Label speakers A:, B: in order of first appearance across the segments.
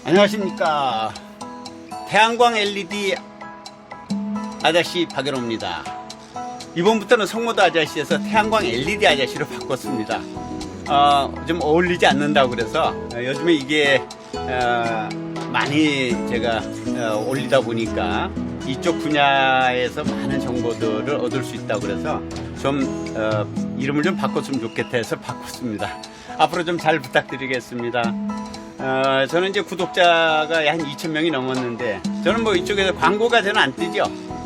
A: 안녕하십니까. 태양광 LED 아저씨 박연호입니다. 이번부터는 성모도 아저씨에서 태양광 LED 아저씨로 바꿨습니다. 좀 어울리지 않는다고 그래서 요즘에 이게 많이 제가 올리다 보니까 이쪽 분야에서 많은 정보들을 얻을 수 있다고 그래서 좀 이름을 좀 바꿨으면 좋겠다 해서 바꿨습니다. 앞으로 좀 잘 부탁드리겠습니다. 저는 이제 구독자가 한 2,000명이 넘었는데 저는 뭐 이쪽에서 광고가 저는 안 뜨죠.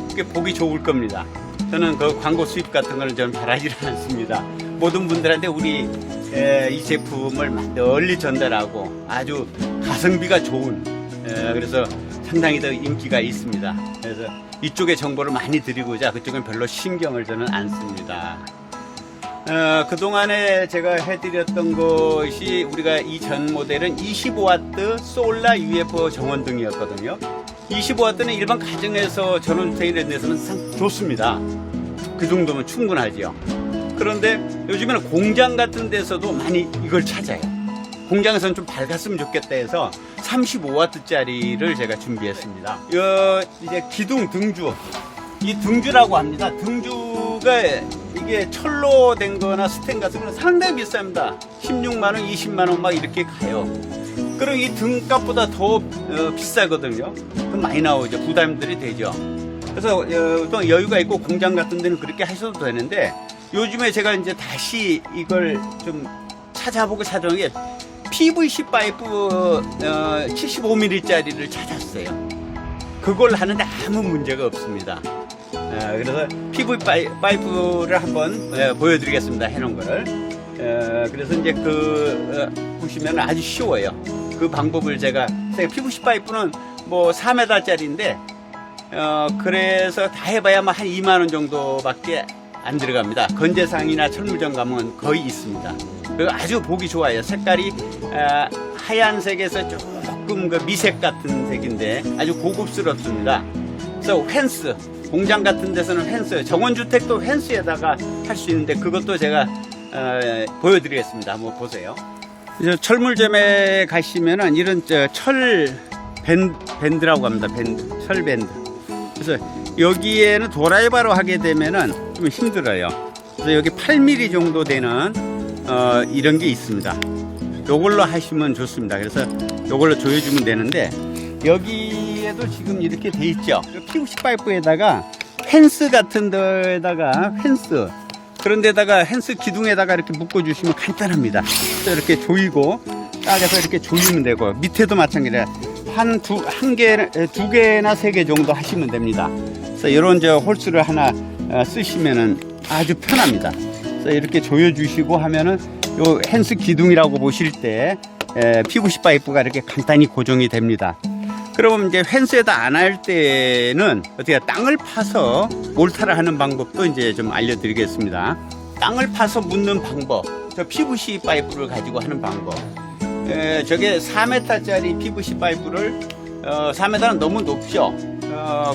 A: 그게 보기 좋을 겁니다. 저는 그 광고 수입 같은 거는 좀 바라지 않습니다. 모든 분들한테 우리 이 제품을 널리 전달하고 아주 가성비가 좋은 그래서 상당히 더 인기가 있습니다. 그래서 이쪽에 정보를 많이 드리고자 그쪽은 별로 신경을 저는 안 씁니다. 그동안에 제가 해드렸던 것이 우리가 이 전 모델은 25W 솔라 UFO 정원등이었거든요. 25W는 일반 가정에서 전원주택 이런 데서는 상 좋습니다. 그 정도면 충분하죠. 그런데 요즘에는 공장 같은 데서도 많이 이걸 찾아요. 공장에서는 좀 밝았으면 좋겠다 해서 35W짜리를 제가 준비했습니다. 이제 기둥 등주, 이 등주라고 합니다. 등주가 이게 철로 된 거나 스텐 같은 거는 상당히 비쌉니다. 16만원, 20만원 막 이렇게 가요. 그럼 이 등값보다 더 비싸거든요. 그럼 많이 나오죠. 부담들이 되죠. 그래서 또 여유가 있고 공장 같은 데는 그렇게 하셔도 되는데 요즘에 제가 이제 다시 이걸 좀 찾아보는 게 PVC 파이프 75mm짜리를 찾았어요. 그걸 하는데 아무 문제가 없습니다. 그래서 PVC 파이프를 한번 보여드리겠습니다. 해놓은 거를. 그래서 이제 보시면 아주 쉬워요. 그 방법을 제가 PVC 파이프는 뭐 4m짜리인데 그래서 다 해봐야 한 2만원 정도밖에 안 들어갑니다. 건재상이나 철물점 가면 거의 있습니다. 그리고 아주 보기 좋아요. 색깔이 하얀색에서 조금 그 미색 같은 색인데 아주 고급스럽습니다. 그래서 펜스, 공장 같은 데서는 펜스, 정원주택도 펜스에다가 할 수 있는데 그것도 제가 보여드리겠습니다. 한번 보세요. 이제 철물점에 가시면은 이런 철 밴드라고 합니다. 철 밴드. 그래서 여기에는 도라이바로 하게 되면은 좀 힘들어요. 그래서 여기 8mm 정도 되는 이런 게 있습니다. 요걸로 하시면 좋습니다. 그래서 요걸로 조여주면 되는데 여기에도 지금 이렇게 돼 있죠. PVC 파이프에다가 펜스 같은 데에다가 그런 데다가 펜스 기둥에다가 이렇게 묶어 주시면 간단합니다. 이렇게 조이고 딱해서 이렇게 조이면 되고 밑에도 마찬가지로 두 개나 세 개 정도 하시면 됩니다. 그래서 이런 홀스를 하나 쓰시면은 아주 편합니다. 그래서 이렇게 조여 주시고 하면은 요 펜스 기둥이라고 보실 때 PVC 파이프가 이렇게 간단히 고정이 됩니다. 그럼 이제 펜스에다 안 할 때는 어떻게 땅을 파서 몰타를 하는 방법도 이제 좀 알려드리겠습니다. 땅을 파서 묻는 방법, 저 PVC 파이프를 가지고 하는 방법. 저게 4m짜리 PVC 파이프를 4m는 너무 높죠.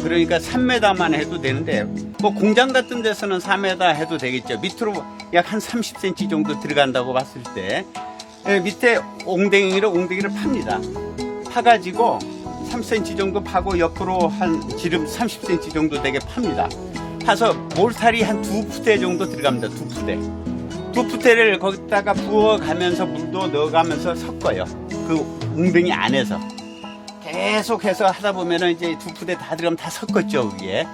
A: 그러니까 3m만 해도 되는데 뭐 공장 같은 데서는 4m 해도 되겠죠. 밑으로 약 한 30cm 정도 들어간다고 봤을 때 밑에 옹댕이를 팝니다. 파가지고 3cm 정도 파고 옆으로 한 지름 30cm 정도 되게 팝니다. 파서 몰탈이 한 2푸대 정도 들어갑니다. 2푸대를 거기다가 부어가면서 물도 넣어가면서 섞어요. 그 웅덩이 안에서 계속해서 하다 보면은 이제 2푸대 다 들어가면 다 섞었죠. 위에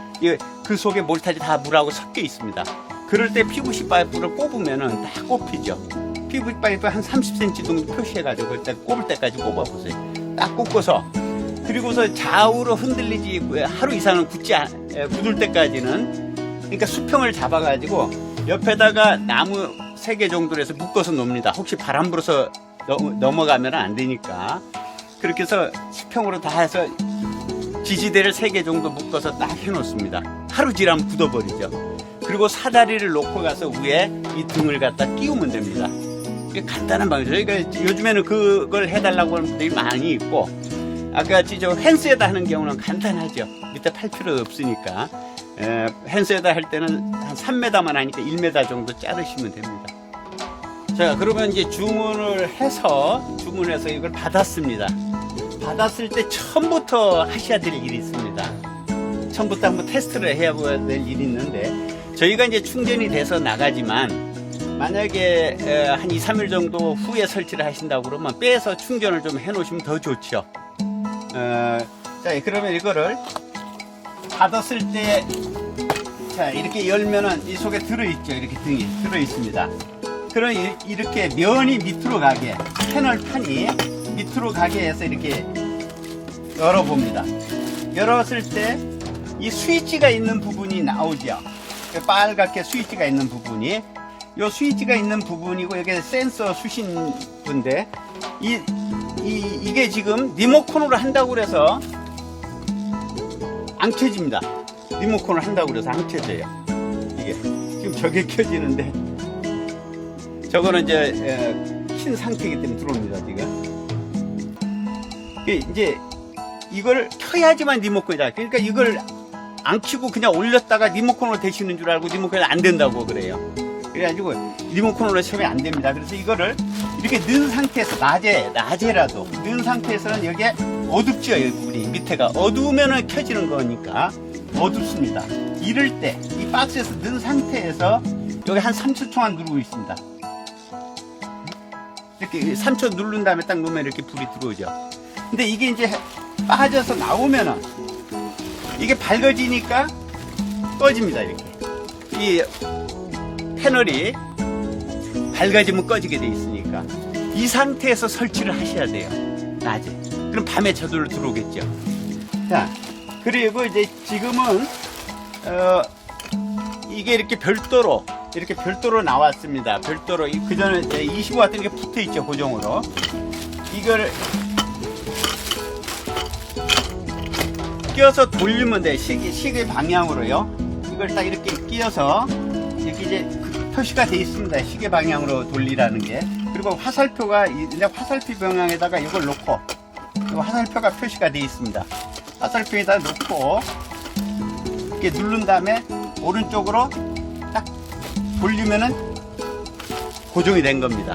A: 그 속에 몰탈이 다 물하고 섞여 있습니다. 그럴 때 PVC 파이프를 꼽으면은 다 꼽히죠. PVC 파이프 한 30cm 정도 표시해가지고 그때 꼽을 때까지 꼽아보세요. 딱 꼽고서 그리고서 좌우로 흔들리지 하루 이상은 굳을 때까지는 그러니까 수평을 잡아가지고 옆에다가 나무 3개 정도로 해서 묶어서 놓습니다. 혹시 바람 불어서 넘어가면 안 되니까 그렇게 해서 수평으로 다 해서 지지대를 3개 정도 묶어서 딱 해놓습니다. 하루 지나면 굳어버리죠. 그리고 사다리를 놓고 가서 위에 이 등을 갖다 끼우면 됩니다. 이게 간단한 방법이죠. 그러니까 요즘에는 그걸 해달라고 하는 분들이 많이 있고 아까 저 펜스에다 하는 경우는 간단하죠. 밑에 팔 필요 없으니까 펜스에다 할 때는 한 3m만 하니까 1m 정도 자르시면 됩니다. 자, 그러면 이제 주문해서 이걸 받았습니다. 받았을 때 처음부터 하셔야 될 일이 있습니다. 처음부터 한번 테스트를 해야 될 일이 있는데, 저희가 이제 충전이 돼서 나가지만 만약에 한 2, 3일 정도 후에 설치를 하신다고 그러면 빼서 충전을 좀 해 놓으시면 더 좋죠. 자, 그러면 이거를 받았을 때, 자, 이렇게 열면은 이 속에 들어있죠. 이렇게 등이 들어있습니다. 그럼 이렇게 면이 밑으로 가게, 패널 판이 밑으로 가게 해서 이렇게 열어봅니다. 열었을 때 이 스위치가 있는 부분이 나오죠. 빨갛게 스위치가 있는 부분이, 요 스위치가 있는 부분이고, 여기 센서 수신부인데, 이게 지금 리모컨으로 한다고 그래서 안 켜집니다. 리모컨을 한다고 그래서 안 켜져요. 이게 지금 저게 켜지는데, 저거는 이제 킨 상태이기 때문에 들어옵니다. 지금 이제 이걸 켜야지만 리모컨이다. 그러니까 이걸 안 켜고 그냥 올렸다가 리모컨으로 되시는 줄 알고 리모컨이 안 된다고 그래요. 그래가지고 리모컨으로 켜면 안 됩니다. 그래서 이거를 이렇게 넣은 상태에서, 낮에라도 넣은 상태에서는 여기에 어둡죠. 여기 부분이 밑에가 어두우면은 켜지는 거니까 어둡습니다. 이럴 때 이 박스에서 넣은 상태에서 여기 한 3초 동안 누르고 있습니다. 이렇게 3초 누른 다음에 딱 놓으면 이렇게 불이 들어오죠. 근데 이게 이제 빠져서 나오면은 이게 밝아지니까 꺼집니다. 이렇게 이 패널이 밝아지면 꺼지게 돼 있으니까 이 상태에서 설치를 하셔야 돼요. 낮에. 그럼 밤에 저절로 들어오겠죠. 자, 그리고 이제 지금은 이게 이렇게 별도로 나왔습니다. 별도로. 그 전에 25W 이렇게 붙어 있죠. 고정으로. 이걸 끼워서 돌리면 돼. 시계 방향으로요. 이걸 딱 이렇게 끼워서 이렇게 이제 표시가 돼 있습니다. 시계 방향으로 돌리라는 게. 그리고 화살표가, 이제 화살표 방향에다가 이걸 놓고, 화살표가 표시가 돼 있습니다. 화살표에다 놓고 이렇게 누른 다음에 오른쪽으로 딱 돌리면은 고정이 된 겁니다.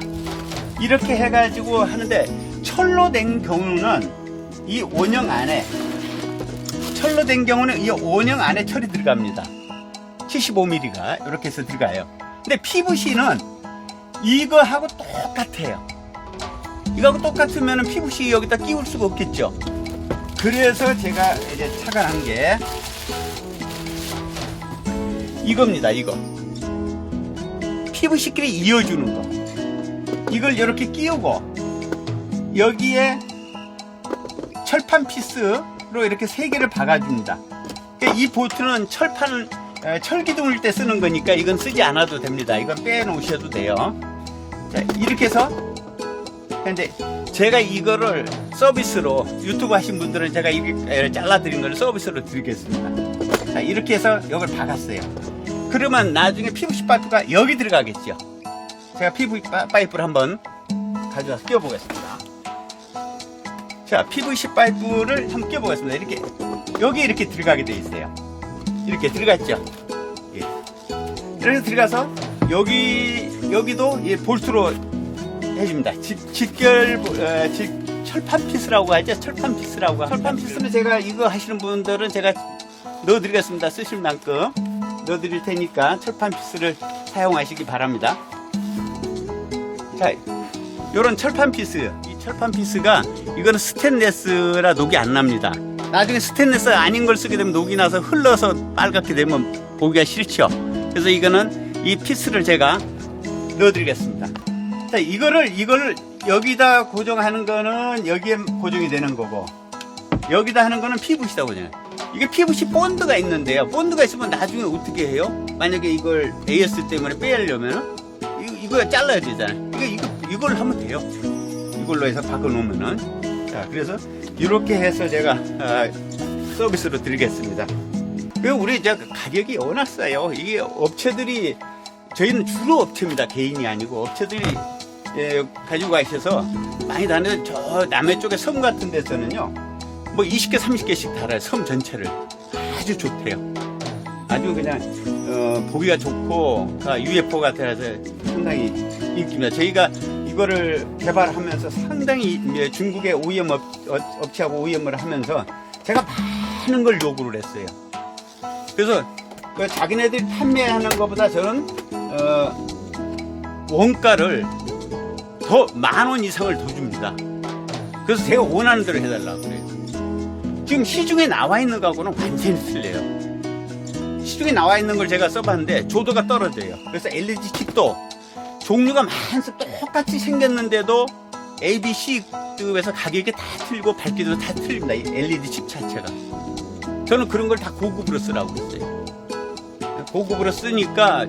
A: 이렇게 해가지고 하는데, 철로 된 경우는 이 원형 안에, 이 원형 안에 철이 들어갑니다. 75mm가 이렇게 해서 들어가요. 근데 PVC는 이거하고 똑같아요. 이거하고 똑같으면 PVC 여기다 끼울 수가 없겠죠. 그래서 제가 이제 착안한 게 이겁니다. 이거 PVC끼리 이어주는 거. 이걸 이렇게 끼우고 여기에 철판 피스로 이렇게 3개를 박아줍니다. 이 보트는 철기둥일 때 쓰는 거니까 이건 쓰지 않아도 됩니다. 이건 빼놓으셔도 돼요. 자, 이렇게 해서, 근데 제가 이거를 서비스로, 유튜브 하신 분들은 제가 이렇게 잘라드린 걸 서비스로 드리겠습니다. 자, 이렇게 해서 여기를 박았어요. 그러면 나중에 PVC 파이프가 여기 들어가겠죠. 제가 PVC 파이프를 한번 가져와서 끼워보겠습니다. 자, PVC 파이프를 한번 끼워보겠습니다. 이렇게, 여기 이렇게 들어가게 돼 있어요. 이렇게 들어갔죠. 예. 이렇게 들어가서 여기도 예, 볼트로 해줍니다. 철판 피스라고 하죠. 철판 피스는 제가 이거 하시는 분들은 제가 넣어드리겠습니다. 쓰실 만큼 넣어드릴 테니까 철판 피스를 사용하시기 바랍니다. 자, 요런 철판 피스, 이 철판 피스가 이거는 스테인레스라 녹이 안 납니다. 나중에 스테인레스 아닌 걸 쓰게 되면 녹이 나서 흘러서 빨갛게 되면 보기가 싫죠. 그래서 이거는 이 피스를 제가 넣어드리겠습니다. 자, 이걸 여기다 고정하는 거는 여기에 고정이 되는 거고, 여기다 하는 거는 PVC다 고정해요. 이게 PVC 본드가 있는데요. 본드가 있으면 나중에 어떻게 해요? 만약에 이걸 AS 때문에 빼려면은 이거 잘라야 되잖아요. 이걸 하면 돼요. 이걸로 해서 바꿔놓으면은. 자, 그래서 이렇게 해서 제가 서비스로 드리겠습니다. 우리 가격이 워낙 싸요. 이게 업체들이, 저희는 주로 업체입니다. 개인이 아니고 업체들이 가지고 가셔서 많이 다니는 저 남해 쪽에 섬 같은 데서는요, 뭐 20개, 30개씩 달아요. 섬 전체를. 아주 좋대요. 아주 그냥 보기가 좋고 UFO 같아서 상당히 인기입니다. 저희가 이거를 개발하면서 상당히 중국의 OEM 업체하고 OEM을 하면서 제가 많은 걸 요구를 했어요. 그래서 그 자기네들이 판매하는 것보다 저는 원가를 더 10,000원 이상을 더 줍니다. 그래서 제가 원하는 대로 해달라고 그래요. 지금 시중에 나와 있는 거하고는 완전히 틀려요. 시중에 나와 있는 걸 제가 써봤는데 조도가 떨어져요. 그래서 LED 칩도 종류가 많아서 똑같이 생겼는데도 A, B, C급에서 가격이 다 틀리고 밝기도 다 틀립니다. 이 LED 칩 자체가. 저는 그런 걸 다 고급으로 쓰라고 그랬어요. 고급으로 쓰니까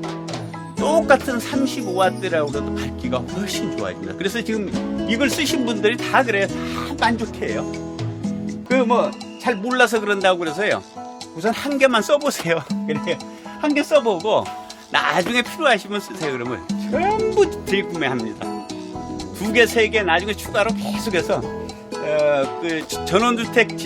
A: 똑같은 35W라고 해도 밝기가 훨씬 좋아집니다. 그래서 지금 이걸 쓰신 분들이 다 그래요. 다 만족해요. 잘 몰라서 그런다고 그래서요. 우선 한 개만 써보세요. 그래요. 한 개 써보고 나중에 필요하시면 쓰세요. 그러면 전부 재구매합니다. 2개, 3개 나중에 추가로 계속해서 그 전원주택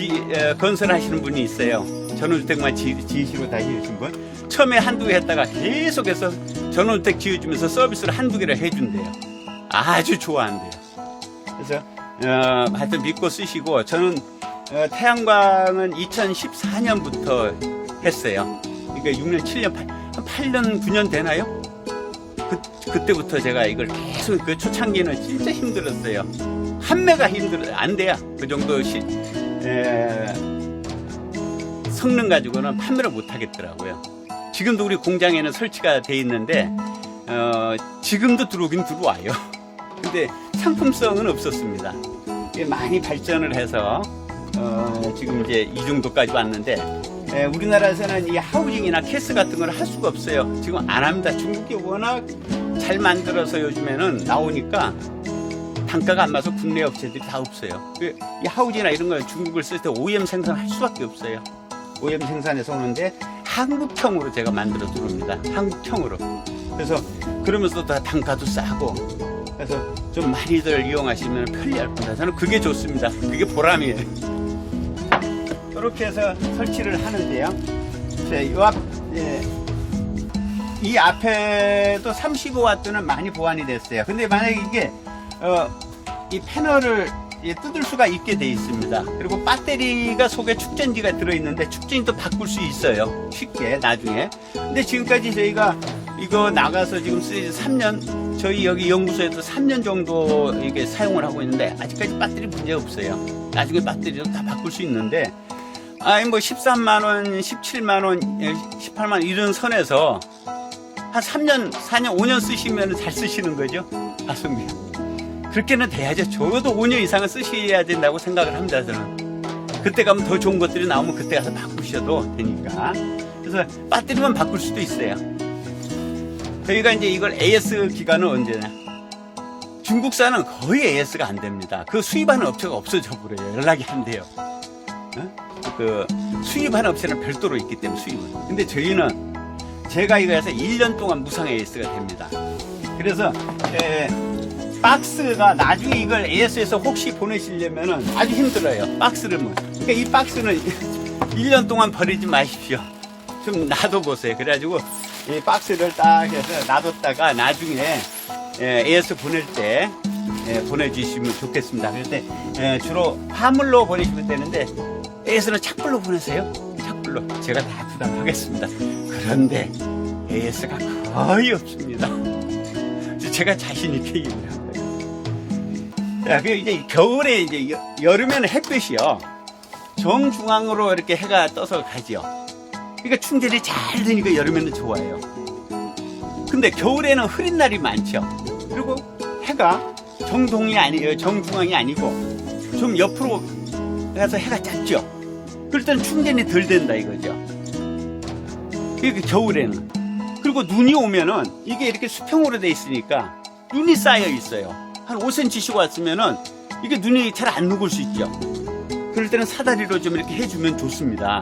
A: 건설하시는 분이 있어요. 전원주택만 지으시고 다니신 분. 처음에 한두 개 했다가 계속해서 전원주택 지어주면서 서비스를 한두 개를 해준대요. 아주 좋아한대요. 그래서 하여튼 믿고 쓰시고, 저는 태양광은 2014년부터 했어요. 그러니까 6년, 7년, 한 8년, 9년 되나요? 그때부터 제가 이걸 계속, 그 초창기는 진짜 힘들었어요. 판매가 안 돼요. 그 정도 성능 가지고는 판매를 못 하겠더라고요. 지금도 우리 공장에는 설치가 돼 있는데, 지금도 들어오긴 들어와요. 근데 상품성은 없었습니다. 많이 발전을 해서, 지금 이제 이 정도까지 왔는데, 우리나라에서는 이 하우징이나 캐스 같은 걸 할 수가 없어요. 지금 안 합니다. 중국이 워낙 잘 만들어서 요즘에는 나오니까 단가가 안 맞아서 국내 업체들이 다 없어요. 이 하우징이나 이런 걸 중국을 쓸 때 OEM 생산할 수밖에 없어요. OEM 생산해서 오는데 한국형으로 제가 만들어 들어옵니다. 한국형으로. 그래서 그러면서 다 단가도 싸고, 그래서 좀 많이들 이용하시면 편리할 겁니다. 저는 그게 좋습니다. 그게 보람이에요. 이렇게 해서 설치를 하는데요. 이 앞에도 35W는 많이 보완이 됐어요. 근데 만약에 이게 이 패널을 뜯을 수가 있게 돼 있습니다. 그리고 배터리가 속에 축전지가 들어있는데 축전지도 바꿀 수 있어요. 쉽게 나중에. 근데 지금까지 저희가 이거 나가서 지금 3년, 저희 여기 연구소에도 3년 정도 이게 사용을 하고 있는데 아직까지 배터리 문제 없어요. 나중에 배터리도 다 바꿀 수 있는데, 13만원, 17만원, 18만원 이런 선에서 한 3년, 4년, 5년 쓰시면 잘 쓰시는 거죠. 가성비. 그렇게는 돼야죠. 적어도 5년 이상은 쓰셔야 된다고 생각을 합니다, 저는. 그때 가면 더 좋은 것들이 나오면 그때 가서 바꾸셔도 되니까. 그래서 배터리만 바꿀 수도 있어요. 저희가 이제 이걸 AS 기간은 언제냐. 중국산은 거의 AS가 안 됩니다. 그 수입하는 업체가 없어져 버려요. 연락이 안 돼요. 그 수입하는 업체는 별도로 있기 때문에 수입은. 근데 저희는 제가 이거 해서 1년 동안 무상 AS가 됩니다. 그래서 박스가 나중에 이걸 AS에서 혹시 보내시려면은 아주 힘들어요. 박스를 그러니까 이 박스는 1년 동안 버리지 마십시오. 좀 놔둬보세요. 그래가지고 이 박스를 딱 해서 놔뒀다가 나중에 AS 보낼 때 보내주시면 좋겠습니다. 그럴 때 주로 화물로 보내시면 되는데 AS는 착불로 보내세요. 착불로. 제가 다 부담하겠습니다. 그런데 AS가 거의 없습니다. 제가 자신 있게 얘기를 한 거예요. 자, 그 이제 겨울에 이제 여름에는 햇빛이요. 정중앙으로 이렇게 해가 떠서 가지요. 그러니까 충전이 잘 되니까 여름에는 좋아요. 근데 겨울에는 흐린 날이 많죠. 그리고 해가 정중앙이 아니고 좀 옆으로 가서 해가 짧죠. 그럴 때는 충전이 덜 된다 이거죠. 그게 겨울에는. 그리고 눈이 오면은 이게 이렇게 수평으로 돼 있으니까 눈이 쌓여 있어요. 한 5cm씩 왔으면은 이게 눈이 잘 안 녹을 수 있죠. 그럴 때는 사다리로 좀 이렇게 해주면 좋습니다.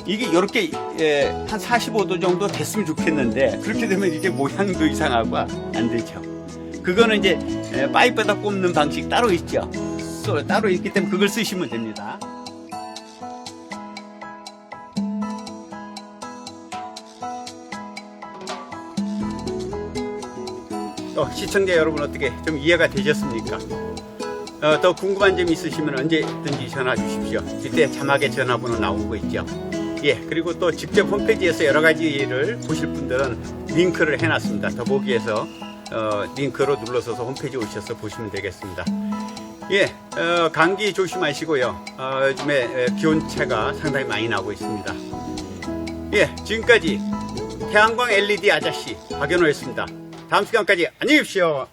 A: 이게 이렇게 한 45도 정도 됐으면 좋겠는데 그렇게 되면 이게 모양도 이상하고 안 되죠. 그거는 이제 파이프에다 꼽는 방식 따로 있죠. 따로 있기 때문에 그걸 쓰시면 됩니다. 또 시청자 여러분 어떻게 좀 이해가 되셨습니까? 더 궁금한 점 있으시면 언제든지 전화 주십시오. 이때 자막에 전화번호 나오고 있죠. 예, 그리고 또 직접 홈페이지에서 여러 가지를 보실 분들은 링크를 해놨습니다. 더보기에서 링크로 눌러서 홈페이지 오셔서 보시면 되겠습니다. 예, 감기 조심하시고요. 요즘에 기온차가 상당히 많이 나고 있습니다. 예, 지금까지 태양광 LED 아저씨 박연호였습니다. 다음 시간까지 안녕히 계십시오.